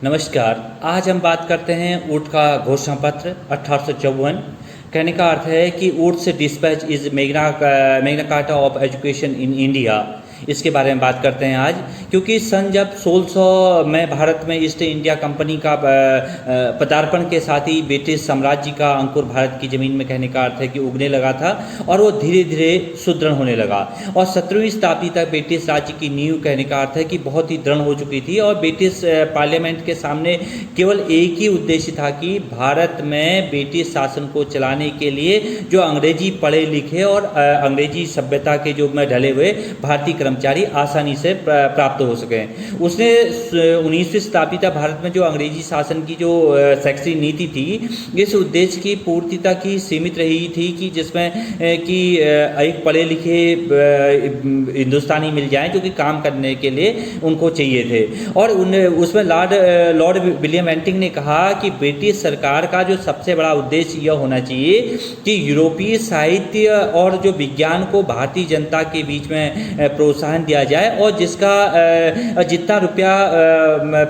नमस्कार। आज हम बात करते हैं ऊट का घोषणा पत्र 1854। कहने का अर्थ है कि ऊट से dispatch is Magna carta of education in India. इसके बारे में बात करते हैं आज, क्योंकि सन जब 1600 में भारत में ईस्ट इंडिया कंपनी का पदार्पण के साथ ही ब्रिटिश साम्राज्य का अंकुर भारत की ज़मीन में, कहने का अर्थ है कि उगने लगा था और वो धीरे धीरे सुदृढ़ होने लगा। और 17वीं शताब्दी तक ब्रिटिश राज्य की नींव, कहने का अर्थ है कि बहुत ही दृढ़ हो चुकी थी। और ब्रिटिश पार्लियामेंट के सामने केवल एक ही उद्देश्य था कि भारत में ब्रिटिश शासन को चलाने के लिए जो अंग्रेजी पढ़े लिखे और अंग्रेजी सभ्यता के जो में ढले हुए भारतीय कर्मचारी आसानी से प्राप्त हो सकें। उसने 19वीं शताब्दी तक भारत में जो अंग्रेजी शासन की जो शैक्षिक नीति थी, इस उद्देश्य की पूर्ति तक ही सीमित रही थी कि जिसमें कि एक पढ़े लिखे हिंदुस्तानी मिल जाएं जो कि काम करने के लिए उनको चाहिए थे। और उसमें लॉर्ड विलियम बेंटिंक ने कहा कि ब्रिटिश सरकार का जो सबसे बड़ा उद्देश्य यह होना चाहिए कि यूरोपीय साहित्य और जो विज्ञान को भारतीय जनता के बीच में प्रोत्साहन दिया जाए, और जिसका जितना रुपया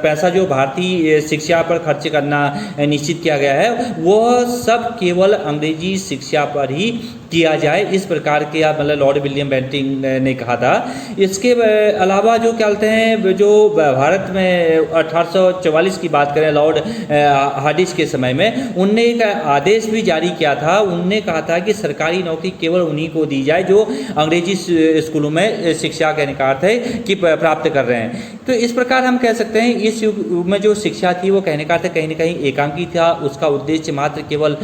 पैसा जो भारतीय शिक्षा पर खर्च करना निश्चित किया गया है, वह सब केवल अंग्रेजी शिक्षा पर ही किया जाए। इस प्रकार के मतलब लॉर्ड विलियम बेंटिंक ने कहा था। इसके अलावा जो क्या कहते हैं, जो भारत में 1844 की बात करें, लॉर्ड हार्डिंज के समय में उनने एक आदेश भी जारी किया था। उनने कहा था कि सरकारी नौकरी केवल उन्हीं को दी जाए जो अंग्रेजी स्कूलों में शिक्षा, कहने का अर्थ है कि प्राप्त कर रहे हैं। तो इस प्रकार हम कह सकते हैं इस युग में जो शिक्षा थी वो, कहने का अर्थ कहीं ना कहीं एकांकी था। उसका उद्देश्य मात्र केवल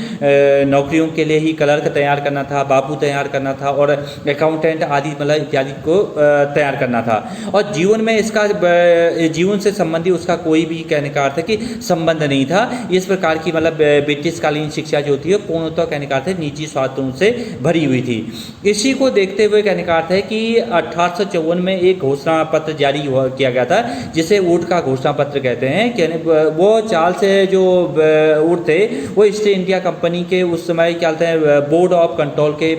नौकरियों के लिए ही क्लर्क तैयार करना था, बाबू तैयार करना था और अकाउंटेंट आदि मतलब इत्यादि को तैयार करना था। और जीवन में इसका जीवन से संबंधी उसका कोई भी, कहने का अर्थ है कि संबंध नहीं था। इस प्रकार की मतलब ब्रिटिशकालीन शिक्षा जो थी पूर्णतः, कहने का अर्थ है, निजी स्वार्थों से भरी हुई थी। इसी को देखते हुए, कहने का अर्थ है कि 1854 में एक घोषणा पत्र जारी किया गया था जिसे ऊट का घोषणा पत्र कहते हैं। वो चाल से जो ऊट थे वो ईस्ट इंडिया कंपनी के उस समय क्या कहते हैं बोर्ड ऑफ कंट्रोल के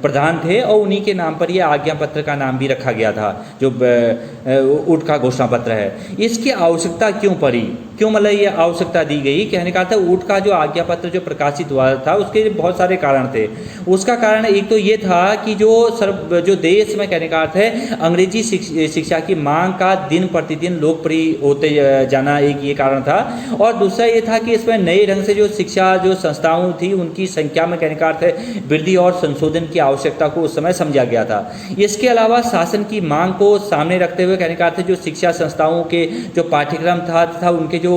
प्रधान थे, और उन्हीं के नाम पर यह आज्ञा पत्र का नाम भी रखा गया था जो ऊट का घोषणा पत्र है। इसकी आवश्यकता क्यों पड़ी, क्यों मतलब ये आवश्यकता दी गई, कहने का था ऊट का जो आज्ञा पत्र जो प्रकाशित हुआ था उसके बहुत सारे कारण थे। उसका कारण एक तो ये था कि जो देश में, कहने का अर्थ है, अंग्रेजी शिक्षा की मांग का दिन प्रतिदिन लोकप्रिय होते जाना, एक ये कारण था। और दूसरा ये था कि इसमें नए ढंग से जो शिक्षा जो संस्थाओं थी उनकी संख्या में, कहने का अर्थ है, वृद्धि और संशोधन की आवश्यकता को उस समय समझा गया था। इसके अलावा शासन की मांग को सामने रखते हुए, कहने का अर्थ है, जो शिक्षा संस्थाओं के जो पाठ्यक्रम था तथा उनके जो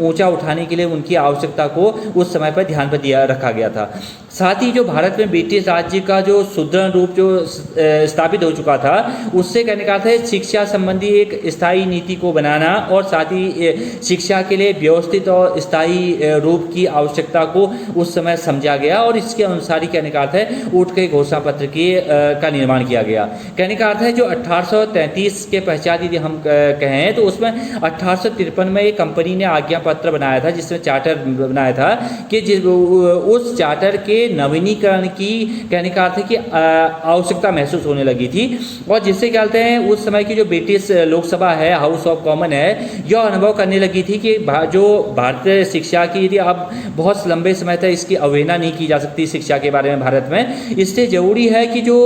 ऊंचा उठाने के लिए उनकी आवश्यकता को उस समय पर ध्यान पर दिया रखा गया था। साथ ही जो भारत में ब्रिटिश राज्य का जो सुदृढ़ रूप जो स्थापित हो चुका था, उससे, कहने का अर्थ है, शिक्षा संबंधी एक स्थायी नीति को बनाना और साथ ही शिक्षा के लिए व्यवस्थित और स्थायी रूप की आवश्यकता को उस समय समझा गया, और इसके अनुसार ही, कहने का अर्थ है, ऊट के घोषणा पत्र का निर्माण किया गया। कहने का अर्थ है जो 1833 के पश्चात यदि हम कहें तो उसमें 1853 में एक कंपनी ने आज्ञा पत्र बनाया था, जिसमें चार्टर बनाया था कि उस चार्टर के नवीनीकरण की, कहने का अर्थ है कि आवश्यकता महसूस होने लगी थी। और जिससे क्या कहते हैं, उस समय की जो ब्रिटिश लोकसभा है, हाउस ऑफ कॉमन है, यह अनुभव करने लगी थी कि जो भारतीय शिक्षा की यदि अब बहुत लंबे समय तक इसकी अवहेलना नहीं की जा सकती शिक्षा के बारे में भारत में, इससे जरूरी है कि जो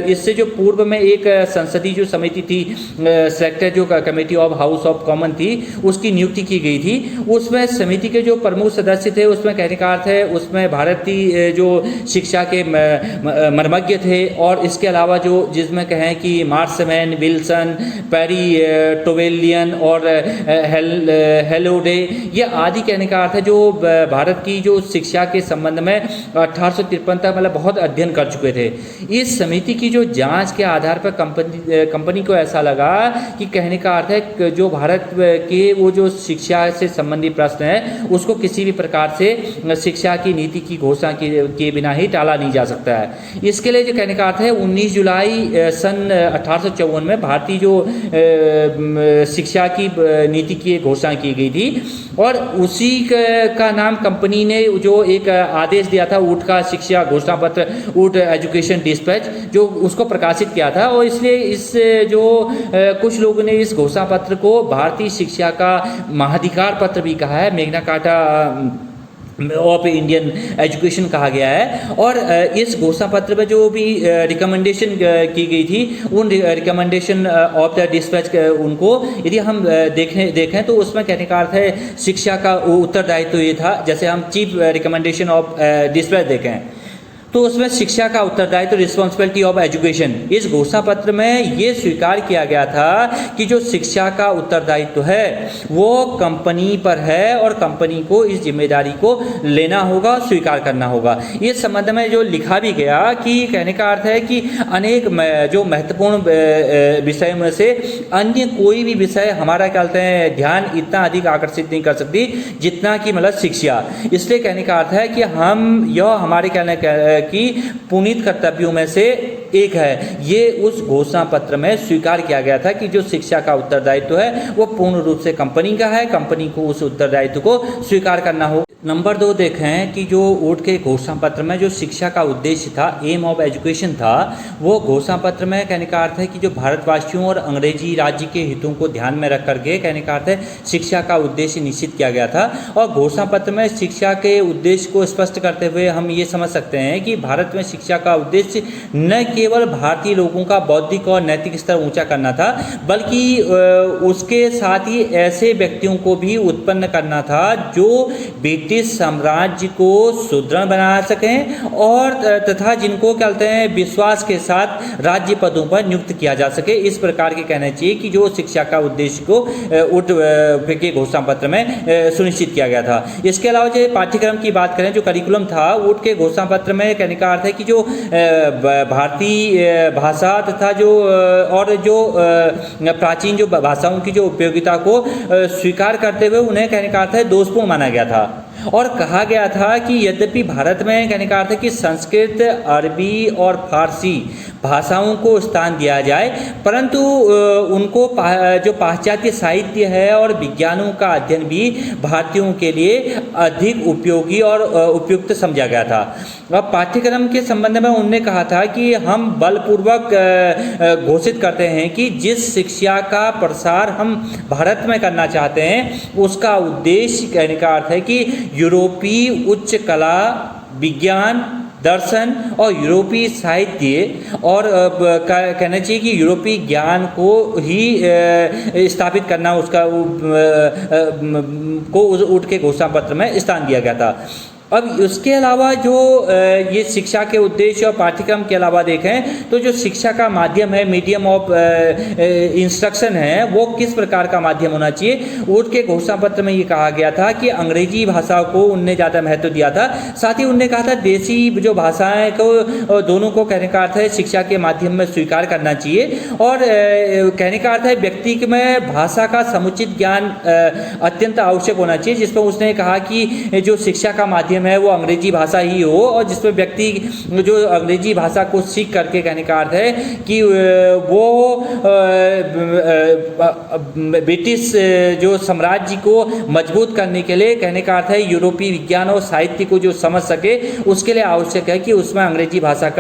इससे जो पूर्व में एक संसदीय जो समिति थी, सेलेक्टेड जो committee of house of common थी, उसकी नियुक्ति की गई थी। उसमें समिति के जो प्रमुख सदस्य थे उसमें, कहने का अर्थ है, उसमें भारतीय जो शिक्षा के मर्मज्ञ थे, और इसके अलावा जो जिसमें कहें कि मार्समैन, विल्सन, पेरी टोवेलियन और हेलोडे, ये आदि, कहने का अर्थ है, जो भारत की जो शिक्षा के संबंध में 1853 तक मतलब बहुत अध्ययन कर चुके थे। इस समिति की जो जांच के आधार पर कंपनी को ऐसा लगा कि, कहने का अर्थ है, जो भारत के वो जो जो शिक्षा से संबंधित प्रश्न है उसको किसी भी प्रकार से शिक्षा की नीति की घोषणा किए बिना ही टाला नहीं जा सकता है। इसके लिए जो कहने का अर्थ है 19 जुलाई सन 1854 में भारतीय जो शिक्षा की नीति की घोषणा की गई थी और उसी का नाम कंपनी ने जो एक आदेश दिया था ऊट का शिक्षा घोषणा पत्र, ऊट एजुकेशन डिस्पैच, जो उसको प्रकाशित किया था। और इसलिए इस जो कुछ लोगों ने इस घोषणा पत्र को भारतीय शिक्षा का महाधिकार पत्र भी कहा है, Magna carta of Indian education कहा गया है। और इस घोषणा पत्र में जो भी रिकमेंडेशन की गई थी उन रिकमेंडेशन ऑफ द डिस्पैच उनको यदि हम देखें तो उसमें कहने का अर्थ है शिक्षा का उत्तरदायित्व तो ये था, जैसे हम चीफ रिकमेंडेशन ऑफ डिस्पैच देखें तो उसमें शिक्षा का उत्तरदायित्व रिस्पॉन्सिबिलिटी ऑफ एजुकेशन, इस घोषणा पत्र में ये स्वीकार किया गया था कि जो शिक्षा का उत्तरदायित्व है वो कंपनी पर है और कंपनी को इस जिम्मेदारी को लेना होगा, स्वीकार करना होगा। इस संबंध में जो लिखा भी गया कि कहने का अर्थ है कि अनेक जो महत्वपूर्ण विषय में से अन्य कोई भी विषय हमारा क्या कहते हैं ध्यान इतना अधिक आकर्षित नहीं कर सकती जितना कि मतलब शिक्षा। इसलिए कहने का अर्थ है कि हम यह हमारे कहने की पुनीत कर्तव्यों में से एक है। ये उस घोषणा पत्र में स्वीकार किया गया था कि जो शिक्षा का उत्तरदायित्व है वो पूर्ण रूप से कंपनी का है, कंपनी को उस उत्तरदायित्व को स्वीकार करना हो। नंबर 2 देखें कि जो ऊट के घोषणा पत्र में जो शिक्षा का उद्देश्य था, एम ऑफ एजुकेशन था, वो घोषणा पत्र में कहने का अर्थ है कि जो भारतवासियों और अंग्रेजी राज्य के हितों को ध्यान में रख करके कहने का अर्थ है शिक्षा का उद्देश्य निश्चित किया गया था। और घोषणा पत्र में शिक्षा के उद्देश्य को स्पष्ट करते हुए हम ये समझ सकते हैं कि भारत में शिक्षा का उद्देश्य न केवल भारतीय लोगों का बौद्धिक और नैतिक स्तर ऊंचा करना था बल्कि उसके साथ ही ऐसे व्यक्तियों को भी उत्पन्न करना था जो ब्रिटिश साम्राज्य को सुदृढ़ बना सकें और तथा जिनको क्या कहते हैं विश्वास के साथ राज्य पदों पर नियुक्त किया जा सके। इस प्रकार के कहना चाहिए कि जो शिक्षा का उद्देश्य को ऊट के घोषणा पत्र में सुनिश्चित किया गया था। इसके अलावा जो पाठ्यक्रम की बात करें, जो करिकुलम था ऊट के घोषणा पत्र में कहने का अर्थ है कि जो भारतीय भाषा तथा जो और जो प्राचीन जो भाषाओं की जो उपयोगिता को स्वीकार करते हुए उन्हें कहने का अर्थ है दोषपूर्ण माना गया था। और कहा गया था कि यद्यपि भारत में कहने का अर्थ है कि संस्कृत, अरबी और फारसी भाषाओं को स्थान दिया जाए, परंतु उनको जो पाश्चात्य साहित्य है और विज्ञानों का अध्ययन भी भारतीयों के लिए अधिक उपयोगी और उपयुक्त समझा गया था। अब पाठ्यक्रम के संबंध में उन्होंने कहा था कि हम बलपूर्वक घोषित करते हैं कि जिस शिक्षा का प्रसार हम भारत में करना चाहते हैं उसका उद्देश्य कहने का अर्थ है कि यूरोपीय उच्च कला, विज्ञान, दर्शन और यूरोपीय साहित्य और कहना चाहिए कि यूरोपीय ज्ञान को ही स्थापित करना उसका को ऊट के घोषणा पत्र में स्थान दिया गया था। अब उसके अलावा जो ये शिक्षा के उद्देश्य और पाठ्यक्रम के अलावा देखें तो जो शिक्षा का माध्यम है, मीडियम ऑफ इंस्ट्रक्शन है, वो किस प्रकार का माध्यम होना चाहिए। ऊट के घोषणा पत्र में ये कहा गया था कि अंग्रेजी भाषा को उनने ज़्यादा महत्व दिया था। साथ ही उनने कहा था देसी जो भाषाएं को दोनों को कहने का अर्थ है शिक्षा के माध्यम में स्वीकार करना चाहिए। और कहने का अर्थ है व्यक्ति में भाषा का समुचित ज्ञान अत्यंत आवश्यक होना चाहिए, जिसमें उसने कहा कि जो शिक्षा का माध्यम है वो अंग्रेजी भाषा ही हो और जिसमें व्यक्ति जो अंग्रेजी भाषा को सीख करके कहने का अर्थ है कि वो ब्रिटिश जो साम्राज्य को मजबूत करने के लिए कहने का अर्थ है यूरोपीय विज्ञान और साहित्य को जो समझ सके उसके लिए आवश्यक है कि उसमें अंग्रेजी भाषा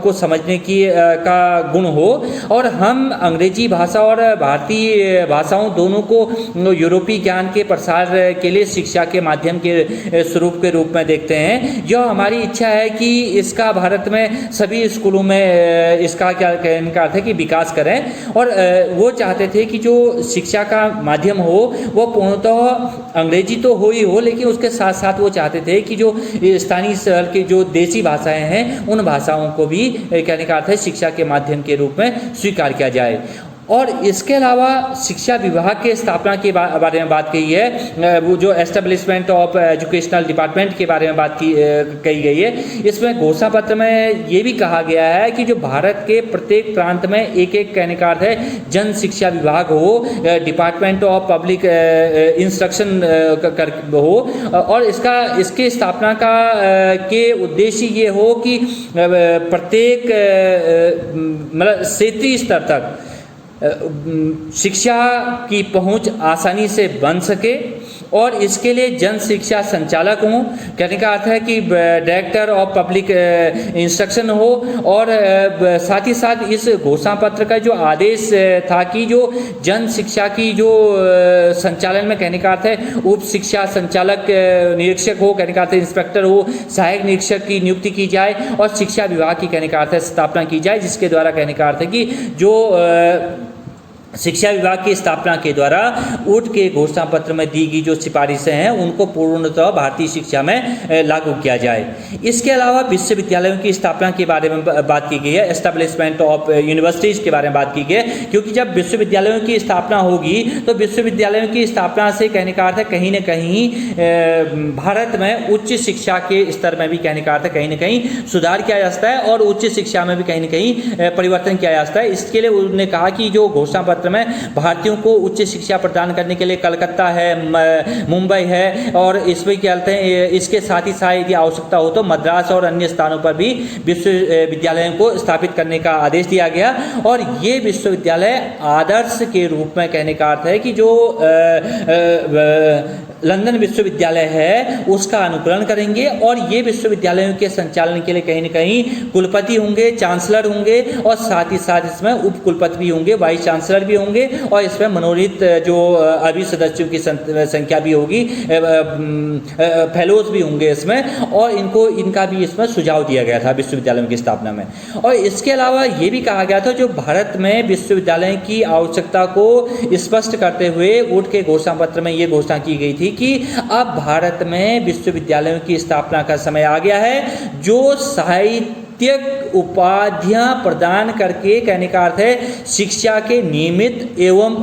को समझने की का गुण हो। और हम अंग्रेजी भाषा और भारतीय भाषाओं दोनों को यूरोपीय ज्ञान के प्रसार के लिए शिक्षा के माध्यम के स्वरूप के रूप में देखते हैं। यह हमारी इच्छा है कि इसका भारत में सभी स्कूलों में इसका क्या कहने का अर्थ है कि विकास करें। और वो चाहते थे कि जो शिक्षा का माध्यम हो वो पूर्णतः अंग्रेजी तो हो ही हो, लेकिन उसके साथ साथ वो चाहते थे कि जो स्थानीय स्तर की जो देसी भाषाएं हैं उन भाषाओं को भी कहने का अर्थ है शिक्षा के माध्यम के रूप में स्वीकार किया जाए। और इसके अलावा शिक्षा विभाग के स्थापना के बारे में बात कही है, वो जो एस्टेब्लिशमेंट ऑफ एजुकेशनल डिपार्टमेंट के बारे में बात कही गई है। इसमें घोषणा पत्र में ये भी कहा गया है कि जो भारत के प्रत्येक प्रांत में एक एक कहने का अर्थ है जन शिक्षा विभाग हो, डिपार्टमेंट ऑफ पब्लिक इंस्ट्रक्शन हो, और इसके स्थापना का के उद्देश्य ये हो कि प्रत्येक मतलब क्षेत्रीय स्तर तक शिक्षा की पहुंच आसानी से बन सके, और इसके लिए जन शिक्षा संचालक हों, कहने का अर्थ है कि डायरेक्टर ऑफ पब्लिक इंस्ट्रक्शन हो, और साथ ही साथ इस घोषणा पत्र का जो आदेश था कि जो जन शिक्षा की जो संचालन में कहने का अर्थ है उप शिक्षा संचालक निरीक्षक हो, कहने का अर्थ है इंस्पेक्टर हो, सहायक निरीक्षक की नियुक्ति की जाए, और शिक्षा विभाग की कहने का अर्थ है स्थापना की जाए, जिसके द्वारा कहने का अर्थ है कि जो शिक्षा विभाग की स्थापना के द्वारा ऊट के घोषणा पत्र में दी गई जो सिफारिशें हैं उनको पूर्णतः भारतीय शिक्षा में लागू किया जाए। इसके अलावा विश्वविद्यालयों की स्थापना के बारे में बात की गई है, एस्टेब्लिशमेंट ऑफ यूनिवर्सिटीज के बारे में बात की गई है, क्योंकि जब विश्वविद्यालयों की स्थापना होगी तो विश्वविद्यालयों की स्थापना से कहने का अर्थ है कहीं न कहीं भारत में उच्च शिक्षा के स्तर में भी कहने का अर्थ है कहीं न कहीं सुधार किया जा सकता है, और उच्च शिक्षा में भी कहीं न कहीं परिवर्तन किया जा सकता है। इसके लिए उन्होंने कहा कि जो घोषणा पत्र में भारतीयों को उच्च शिक्षा प्रदान करने के लिए कलकत्ता है, मुंबई है, और इसमें क्या कहते हैं इसके साथ ही साथ यदि आवश्यकता हो तो मद्रास और अन्य स्थानों पर भी विश्वविद्यालयों को स्थापित करने का आदेश दिया गया। और ये विश्वविद्यालय आदर्श के रूप में कहने का अर्थ है कि जो लंदन विश्वविद्यालय है उसका अनुकरण करेंगे, और ये विश्वविद्यालयों के संचालन के लिए कहीं न कहीं कुलपति होंगे, चांसलर होंगे, और साथ ही साथ इसमें उप कुलपति भी होंगे, वाइस चांसलर भी होंगे, और इसमें मनोनीत जो अभी सदस्यों की संख्या भी होगी, फेलोज भी होंगे इसमें, और इनका भी इसमें सुझाव दिया गया था विश्वविद्यालयों की स्थापना में। और इसके अलावा ये भी कहा गया था जो भारत में विश्वविद्यालय की आवश्यकता को स्पष्ट करते हुए ऊट के घोषणा पत्र में ये घोषणा की गई थी कि अब भारत में विश्वविद्यालयों की स्थापना का समय आ गया है, जो साहित्यिक उपाधियां प्रदान करके कहने का अर्थ है शिक्षा के नियमित एवं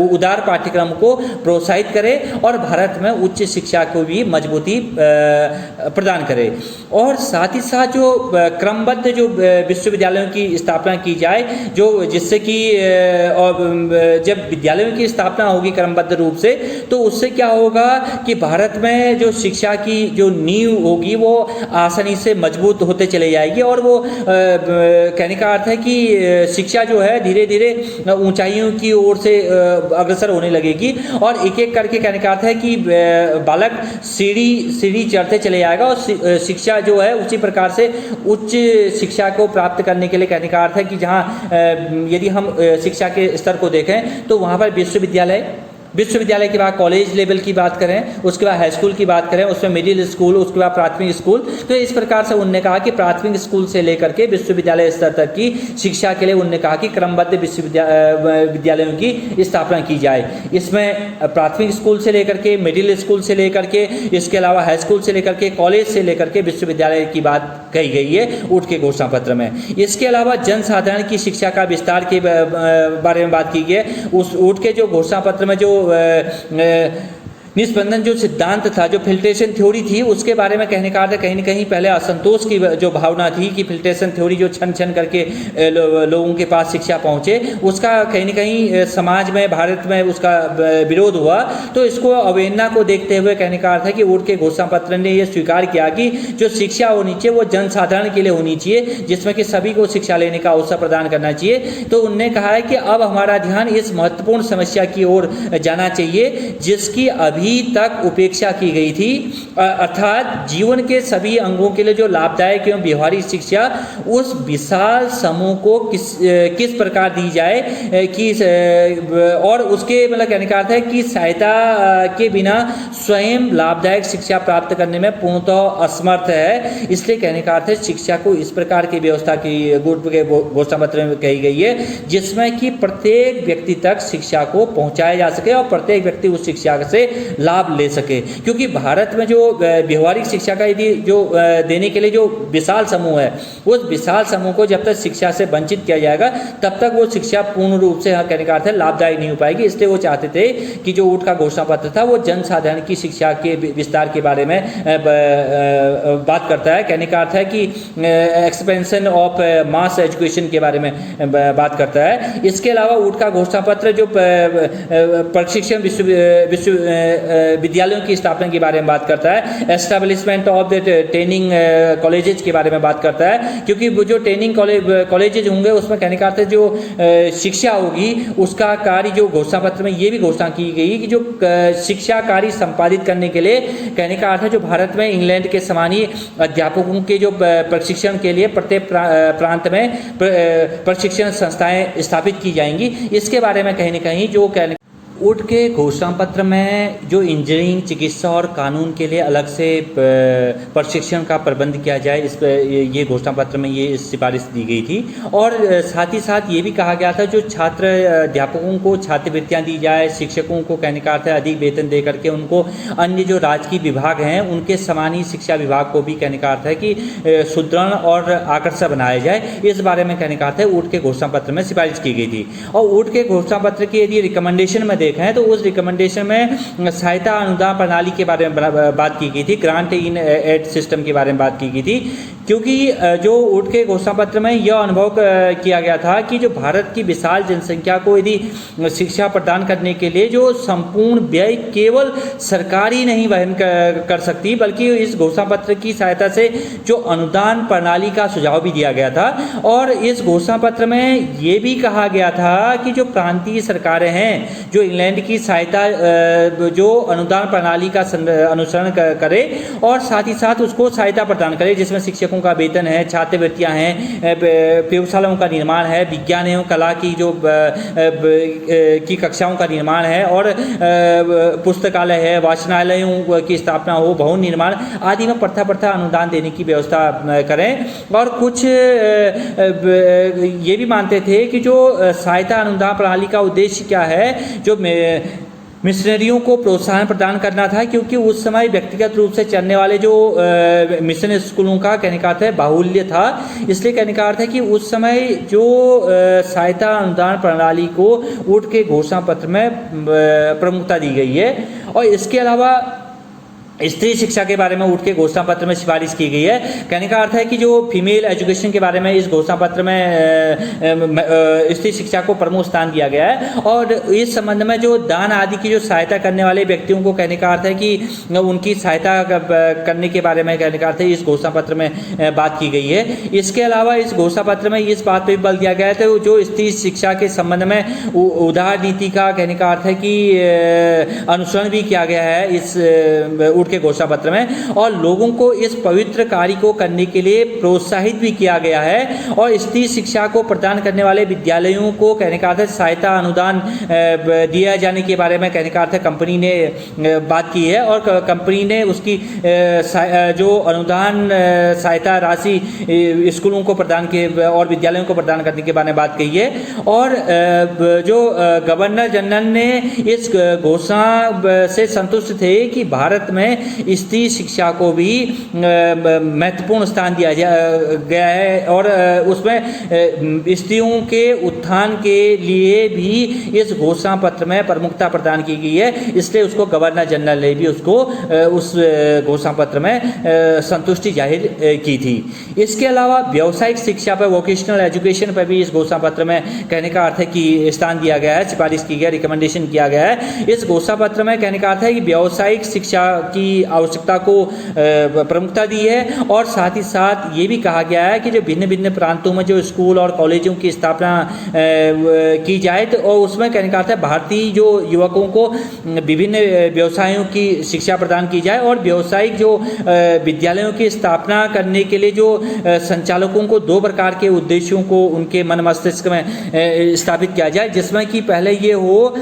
उदार पाठ्यक्रम को प्रोत्साहित करे, और भारत में उच्च शिक्षा को भी मजबूती प्रदान करे। और साथ ही साथ जो क्रमबद्ध जो विश्वविद्यालयों की स्थापना की जाए, जो जिससे कि जब विद्यालयों की स्थापना होगी क्रमबद्ध रूप से, तो उससे क्या होगा कि भारत में जो शिक्षा की जो नींव होगी वो आसानी से मजबूत होते चले जाएगी, और वो कहने का अर्थ है कि शिक्षा जो है धीरे धीरे ऊंचाइयों की ओर से अग्रसर होने लगेगी, और एक एक करके कहने का अर्थ है कि बालक सीढ़ी चढ़ते चले जाएगा, और शिक्षा जो है उसी प्रकार से उच्च शिक्षा को प्राप्त करने के लिए कहने का अर्थ है कि जहाँ यदि हम शिक्षा के स्तर को देखें तो वहाँ पर विश्वविद्यालय के बाद कॉलेज लेवल की बात करें, उसके बाद हाई स्कूल की बात करें, उसमें मिडिल स्कूल, उसके बाद प्राथमिक स्कूल, तो इस प्रकार से उन्होंने कहा कि प्राथमिक स्कूल से लेकर के विश्वविद्यालय स्तर तक की शिक्षा के लिए उन्होंने कहा कि क्रमबद्ध विद्यालयों की स्थापना की जाए। इसमें प्राथमिक स्कूल से लेकर के, मिडिल स्कूल से लेकर के, इसके अलावा हाई स्कूल से लेकर के, कॉलेज से लेकर के विश्वविद्यालय की बात कही गई है ऊट के घोषणा पत्र में। इसके अलावा जनसाधारण की शिक्षा का विस्तार के बारे में बात की गई है। उस ऊट के जो घोषणा पत्र में जो निस्पंदन जो सिद्धांत था, जो फिल्ट्रेशन थ्योरी थी, उसके बारे में कहने का अर्थ कहीं न कहीं पहले असंतोष की जो भावना थी कि फिल्ट्रेशन थ्योरी जो छन छन करके लोगों के पास शिक्षा पहुंचे, उसका कहीं न कहीं समाज में, भारत में उसका विरोध हुआ। तो इसको अवहेलना को देखते हुए कहने का अर्थ है कि ऊट के घोषणा पत्र ने यह स्वीकार किया कि जो शिक्षा होनी चाहिए वो जनसाधारण के लिए होनी चाहिए, जिसमें कि सभी को शिक्षा लेने का अवसर प्रदान करना चाहिए। तो उनने कहा है कि अब हमारा ध्यान इस महत्वपूर्ण समस्या की ओर जाना चाहिए जिसकी अभी तक उपेक्षा की गई थी, अर्थात जीवन के सभी अंगों के लिए जो लाभदायक एवं व्यवहारिक शिक्षा उस विशाल समूह को किस प्रकार दी जाए कि और उसके मतलब कहने का अर्थ है कि सहायता के बिना स्वयं लाभदायक शिक्षा प्राप्त करने में पूर्णतः असमर्थ है। इसलिए कहने का अर्थ है शिक्षा को इस प्रकार की व्यवस्था की घोषणा पत्र में कही गई है जिसमें कि प्रत्येक व्यक्ति तक शिक्षा को पहुंचाया जा सके और प्रत्येक व्यक्ति उस शिक्षा से लाभ ले सके। क्योंकि भारत में जो व्यवहारिक शिक्षा का यदि जो देने के लिए जो विशाल समूह है, उस विशाल समूह को जब तक शिक्षा से वंचित किया जाएगा तब तक वो शिक्षा पूर्ण रूप से कहने का अर्थ है लाभदायक नहीं हो पाएगी। इसलिए वो चाहते थे कि जो ऊट का घोषणा पत्र था वो जनसाधारण की शिक्षा के विस्तार के बारे में बात करता है। कहने का अर्थ है कि एक्सपेंशन ऑफ मास एजुकेशन के बारे में बात करता है। इसके अलावा ऊट का घोषणा पत्र जो प्रशिक्षण विद्यालयों की स्थापना के बारे में बात करता है, establishment of the training colleges के बारे में बात करता है। क्योंकि वो जो ट्रेनिंग कॉलेजेज होंगे उसमें कहने का अर्थ है जो शिक्षा होगी उसका कार्य जो घोषणा पत्र में ये भी घोषणा की गई कि जो शिक्षा कार्य संपादित करने के लिए कहने का अर्थ है जो भारत में इंग्लैंड के समान ही अध्यापकों के जो प्रशिक्षण के लिए प्रत्येक प्रांत में प्रशिक्षण संस्थाएं स्थापित की जाएंगी। इसके बारे में कहीं न कहीं जो ऊट के घोषणा पत्र में जो इंजीनियरिंग, चिकित्सा और कानून के लिए अलग से प्रशिक्षण का प्रबंध किया जाए, इस ये घोषणा पत्र में ये सिफारिश दी गई थी। और साथ ही साथ ये भी कहा गया था जो छात्र अध्यापकों को छात्रवृत्तियां दी जाए, शिक्षकों को कहने का अर्थ है अधिक वेतन दे करके उनको अन्य जो राजकीय विभाग हैं उनके समान ही शिक्षा विभाग को भी कहने का अर्थ है कि सुदृढ़ और आकर्षक बनाया जाए। इस बारे में कहने का अर्थ है ऊट के घोषणा पत्र में सिफारिश की गई थी। और ऊट के घोषणा पत्र की यदि रिकमेंडेशन में देखें तो उस रिकमेंडेशन में सहायता अनुदान प्रणाली के बारे में बात की गई थी, ग्रांट इन एड सिस्टम के बारे में बात की गई थी। क्योंकि जो ऊट के घोषणा पत्र में यह अनुभव किया गया था कि जो भारत की विशाल जनसंख्या को यदि शिक्षा प्रदान करने के लिए जो संपूर्ण व्यय केवल सरकार ही नहीं वहन कर सकती, बल्कि इस घोषणा पत्र की सहायता से जो अनुदान प्रणाली का सुझाव भी दिया गया था। और इस घोषणा पत्र में ये भी कहा गया था कि जो प्रांतीय सरकारें हैं जो इंग्लैंड की सहायता जो अनुदान प्रणाली का अनुसरण करे और साथ ही साथ उसको सहायता प्रदान करे, जिसमें शिक्षकों का वेतन है, छात्रवृत्तियां हैं, प्रयोगशालाओं का निर्माण है, विज्ञान एवं कला की जो की कक्षाओं का निर्माण है और पुस्तकालय है, वाचनालयों की स्थापना हो, भवन निर्माण आदि में प्रथा अनुदान देने की व्यवस्था करें। और कुछ ये भी मानते थे कि जो सहायता अनुदान प्रणाली का उद्देश्य क्या है, जो मिशनरियों को प्रोत्साहन प्रदान करना था। क्योंकि उस समय व्यक्तिगत रूप से चलने वाले जो मिशन स्कूलों का कहने का अर्थ है बाहुल्य था, इसलिए कहने का अर्थ है कि उस समय जो सहायता अनुदान प्रणाली को ऊट के घोषणा पत्र में प्रमुखता दी गई है। और इसके अलावा स्त्री शिक्षा के बारे में ऊट के घोषणा पत्र में सिफारिश की गई है। कहने का अर्थ है कि जो फीमेल एजुकेशन के बारे में इस घोषणा पत्र में स्त्री शिक्षा को प्रमुख स्थान दिया गया है। और इस संबंध में जो दान आदि की जो सहायता करने वाले व्यक्तियों को कहने का अर्थ है कि उनकी सहायता करने के बारे में कहने का अर्थ है इस घोषणा पत्र में बात की गई है। इसके अलावा इस घोषणा पत्र में इस बात पर भी बल दिया गया है तो जो स्त्री शिक्षा के संबंध में उदार नीति का कहने का अर्थ है कि अनुसरण भी किया गया है इस के घोषणा पत्र में। और लोगों को इस पवित्र कार्य को करने के लिए प्रोत्साहित भी किया गया है। और स्त्री शिक्षा को प्रदान करने वाले विद्यालयों को कहने का अर्थ है सहायता अनुदान दिया जाने के बारे में कहने का अर्थ है कंपनी ने बात की है। और कंपनी ने उसकी जो अनुदान सहायता राशि स्कूलों को प्रदान किए और विद्यालयों को प्रदान करने के बारे में बात कही है। और जो गवर्नर जनरल ने इस घोषणा से संतुष्ट थे कि भारत में स्त्री शिक्षा को भी महत्वपूर्ण स्थान दिया गया है और उसमें स्त्रियों के उत्थान के लिए भी इस घोषणा पत्र में प्रमुखता प्रदान की गई है। इसलिए उसको गवर्नर जनरल ने भी उसको उस घोषणा पत्र में संतुष्टि जाहिर की थी। इसके अलावा व्यावसायिक शिक्षा पर, वोकेशनल एजुकेशन पर भी इस घोषणा पत्र में कहने का अर्थ है कि स्थान दिया गया है, सिफारिश की गया, रिकमेंडेशन किया गया है। इस घोषणा पत्र में कहने का अर्थ है कि व्यावसायिक शिक्षा की आवश्यकता को प्रमुखता दी है। और साथ ही साथ ये भी कहा गया है कि जो भिन्न भिन्न प्रांतों में जो स्कूल और कॉलेजों की स्थापना की जाए तो और उसमें कहने का अर्थ है भारतीय जो युवकों को विभिन्न व्यवसायों की शिक्षा प्रदान की जाए। और व्यावसायिक जो विद्यालयों की स्थापना करने के लिए जो संचालकों को 2 प्रकार के उद्देश्यों को उनके मन मस्तिष्क में स्थापित किया जाए, जिसमें कि पहले ये हो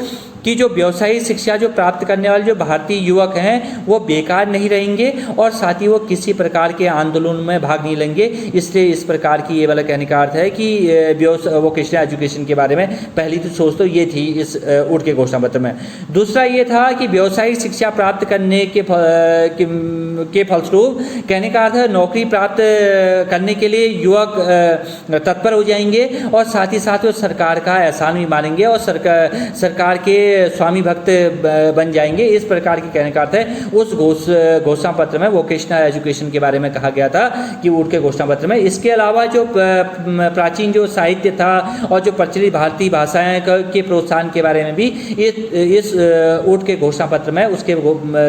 कि जो व्यवसायिक शिक्षा जो प्राप्त करने वाले जो भारतीय युवक हैं वो बेकार नहीं रहेंगे और साथ ही वो किसी प्रकार के आंदोलन में भाग नहीं लेंगे। इसलिए इस प्रकार की ये वाला कहने का अर्थ है कि वोकेशनल एजुकेशन के बारे में पहली तो सोच तो ये थी इस ऊट के घोषणा पत्र में। दूसरा ये था कि व्यवसायिक शिक्षा प्राप्त करने के फलस्वरूप कहने का अर्थ है नौकरी प्राप्त करने के लिए युवक तत्पर हो जाएंगे और साथ ही साथ वो सरकार का एहसान भी मानेंगे और सरकार के स्वामी भक्त बन जाएंगे। इस प्रकार की कहने का अर्थ है उस घोषणा पत्र में वोकेशनल एजुकेशन के बारे में कहा गया था कि ऊट के घोषणा पत्र में। इसके अलावा जो प्राचीन जो साहित्य था और जो प्रचलित भारतीय भाषाएं के प्रोत्साहन के बारे में भी इस ऊट के घोषणा पत्र में उसके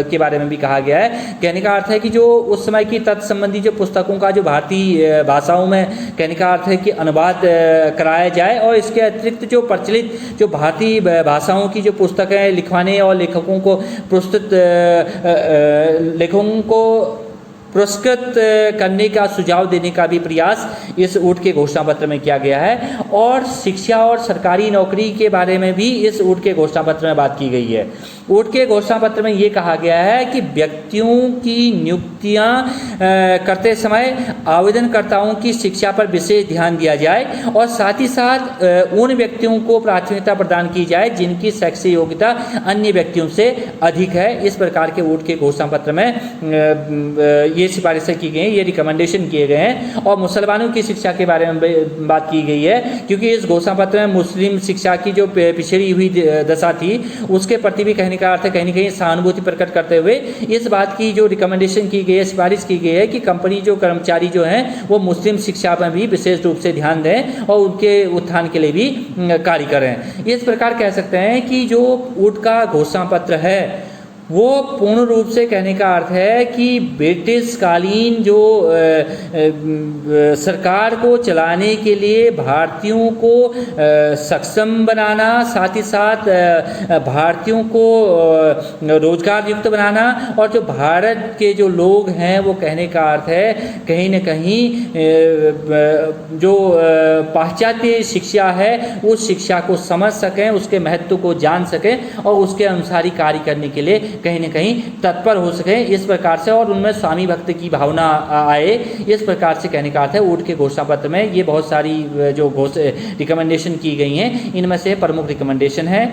के बारे में भी कहा गया है। कहने का अर्थ है कि जो उस समय की तत्संबंधी जो पुस्तकों का जो भारतीय भाषाओं में कहने का अर्थ है कि अनुवाद कराया जाए और इसके अतिरिक्त जो प्रचलित जो भारतीय भाषाओं की जो पुस्तकें लिखवाने और लेखकों को पुरस्कृत करने का सुझाव देने का भी प्रयास इस ऊट के घोषणा पत्र में किया गया है। और शिक्षा और सरकारी नौकरी के बारे में भी इस ऊट के घोषणा पत्र में बात की गई है। ऊट के घोषणा पत्र में ये कहा गया है कि व्यक्तियों की नियुक्तियां करते समय आवेदनकर्ताओं की शिक्षा पर विशेष ध्यान दिया जाए और साथ ही साथ उन व्यक्तियों को प्राथमिकता प्रदान की जाए जिनकी शैक्षिक योग्यता अन्य व्यक्तियों से अधिक है। इस प्रकार के ऊट के घोषणा पत्र में ये सिफारिशें की गई हैं, ये रिकमेंडेशन किए गए हैं। और मुसलमानों की शिक्षा के बारे में बात की गई है क्योंकि इस घोषणा पत्र में मुस्लिम शिक्षा की जो पिछड़ी हुई दशा थी उसके प्रति भी कहने का अर्थ है कहीं न कहीं सहानुभूति प्रकट करते हुए इस बात की जो रिकमेंडेशन की गई है, सिफारिश की गई है कि कंपनी जो कर्मचारी जो हैं वो मुस्लिम शिक्षा पर भी विशेष रूप से ध्यान दें और उनके उत्थान के लिए भी कार्य करें। इस प्रकार कह सकते हैं कि जो ऊट का घोषणा पत्र है वो पूर्ण रूप से कहने का अर्थ है कि ब्रिटिश कालीन जो सरकार को चलाने के लिए भारतीयों को सक्षम बनाना, साथ ही साथ भारतीयों को रोजगार युक्त बनाना और जो भारत के जो लोग हैं वो कहने का अर्थ है कहीं न कहीं जो पाश्चात्य शिक्षा है उस शिक्षा को समझ सकें, उसके महत्व को जान सकें और उसके अनुसार ही कार्य करने के लिए कहीं न कहीं तत्पर हो सके इस प्रकार से और उनमें स्वामी भक्त की भावना आए। इस प्रकार से कहने का अर्थ है ऊट के घोषणा पत्र में ये बहुत सारी जो रिकमेंडेशन की गई हैं इनमें से प्रमुख रिकमेंडेशन है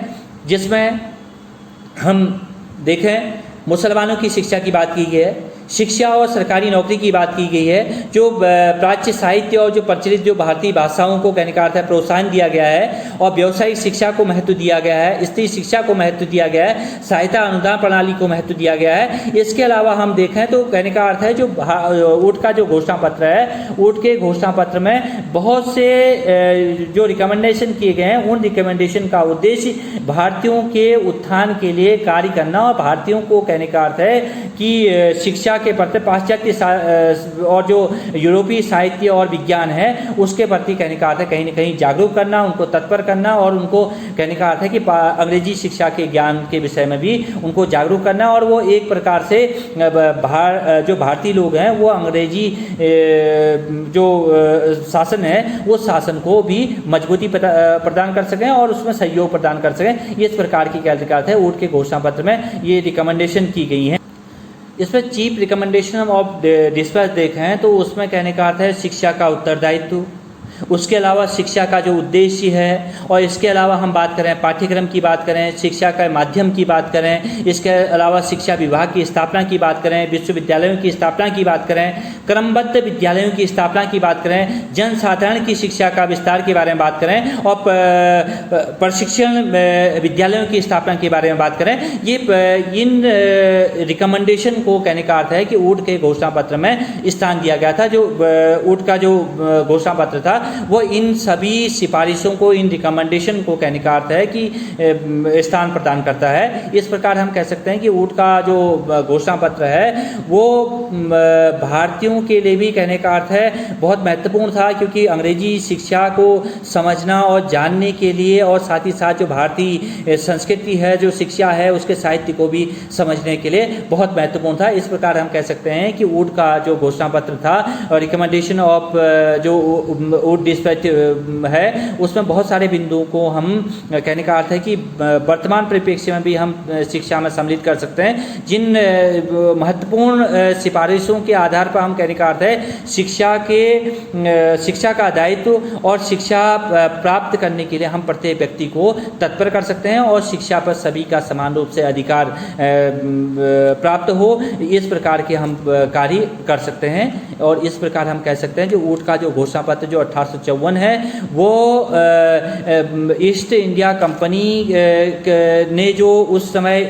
जिसमें हम देखें मुसलमानों की शिक्षा की बात की गई है, शिक्षा और सरकारी नौकरी की बात की गई है, जो प्राच्य साहित्य और जो प्रचलित जो भारतीय भाषाओं को कहने का अर्थ है प्रोत्साहन दिया गया है और व्यावसायिक शिक्षा को महत्व दिया गया है, स्त्री शिक्षा को महत्व दिया गया है, सहायता अनुदान प्रणाली को महत्व दिया गया है। इसके अलावा हम देखें तो कहने का अर्थ है जो ऊट का जो घोषणा पत्र है, ऊट के घोषणा पत्र में बहुत से जो रिकमेंडेशन किए गए हैं उन रिकमेंडेशन का उद्देश्य भारतीयों के उत्थान के लिए कार्य करना और भारतीयों को कहने का अर्थ है कि शिक्षा के प्रति पाश्चात्य और जो यूरोपीय साहित्य और विज्ञान है उसके प्रति कहने का अर्थ है कहीं न कहीं जागरूक करना, उनको तत्पर करना और उनको कहने का अर्थ है कि अंग्रेजी शिक्षा के ज्ञान के विषय में भी उनको जागरूक करना और वो एक प्रकार से जो भारतीय लोग हैं वो अंग्रेजी जो शासन है वो शासन को भी मजबूती प्रदान कर सकें और उसमें सहयोग प्रदान कर सकें। इस प्रकार की कहने का अर्थ है ऊट के घोषणा पत्र में ये रिकमेंडेशन की गई हैं। इसमें चीफ रिकमेंडेशन ऑफ डिस्पैच देखें तो उसमें कहने का अर्थ है शिक्षा का उत्तरदायित्व, उसके अलावा शिक्षा का जो उद्देश्य है और इसके अलावा हम बात करें पाठ्यक्रम की बात करें, शिक्षा का माध्यम की बात करें, इसके अलावा शिक्षा विभाग की स्थापना की बात करें, विश्वविद्यालयों की स्थापना की बात करें, क्रमबद्ध विद्यालयों की स्थापना की बात करें, जनसाधारण की शिक्षा का विस्तार के बारे में बात करें और प्रशिक्षण विद्यालयों की स्थापना के बारे में बात करें। ये इन रिकमेंडेशन को कहने का अर्थ है कि ऊट के घोषणा पत्र में स्थान दिया गया था। जो ऊट का जो घोषणा पत्र था वो इन सभी सिफारिशों को, इन रिकमेंडेशन को कहने का अर्थ है कि स्थान प्रदान करता है। इस प्रकार हम कह सकते हैं कि ऊट का जो घोषणा पत्र है वो भारतीयों के लिए भी कहने का अर्थ है बहुत महत्वपूर्ण था क्योंकि अंग्रेजी शिक्षा को समझना और जानने के लिए और साथ ही साथ जो भारतीय संस्कृति है, जो शिक्षा है, उसके साहित्य को भी समझने के लिए बहुत महत्वपूर्ण था। इस प्रकार हम कह सकते हैं कि ऊट का जो घोषणा पत्र था और रिकमेंडेशन ऑफ जो वुड डिस्पैच है उसमें बहुत सारे बिंदुओं को हम कहने का अर्थ है कि वर्तमान परिप्रेक्ष्य में भी हम शिक्षा में सम्मिलित कर सकते हैं। जिन महत्वपूर्ण सिफारिशों के आधार पर हम कहने का अर्थ है शिक्षा का दायित्व और शिक्षा प्राप्त करने के लिए हम प्रत्येक व्यक्ति को तत्पर कर सकते हैं और शिक्षा पर सभी का समान रूप से अधिकार प्राप्त हो, इस प्रकार के हम कार्य कर सकते हैं। और इस प्रकार हम कह सकते हैं जो ऊट का जो घोषणा पत्र जो 1854 है वो ईस्ट इंडिया कंपनी ने जो उस समय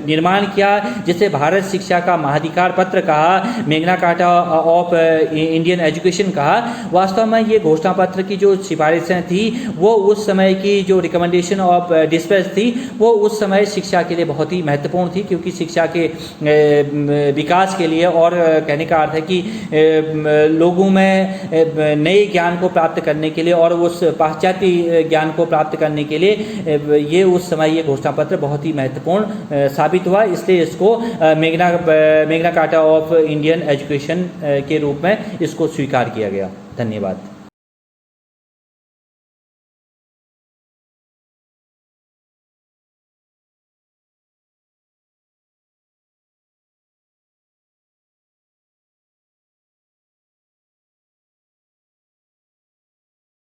निर्माण किया, जिसे भारत शिक्षा का महाधिकार पत्र कहा, Magna carta of Indian education कहा। वास्तव में ये घोषणा पत्र की जो सिफारिशें थी वो उस समय की जो रिकमेंडेशन ऑफ डिस्पैच थी वो उस समय शिक्षा के लिए बहुत ही महत्वपूर्ण थी, क्योंकि शिक्षा के विकास के लिए और कहने का अर्थ है कि लोगों में नए ज्ञान को प्राप्त करने के लिए और उस पाश्चात्य ज्ञान को प्राप्त करने के लिए ये उस समय ये घोषणा पत्र बहुत ही महत्वपूर्ण साबित हुआ। इसलिए इसको Magna carta of Indian education के रूप में इसको स्वीकार किया गया। धन्यवाद।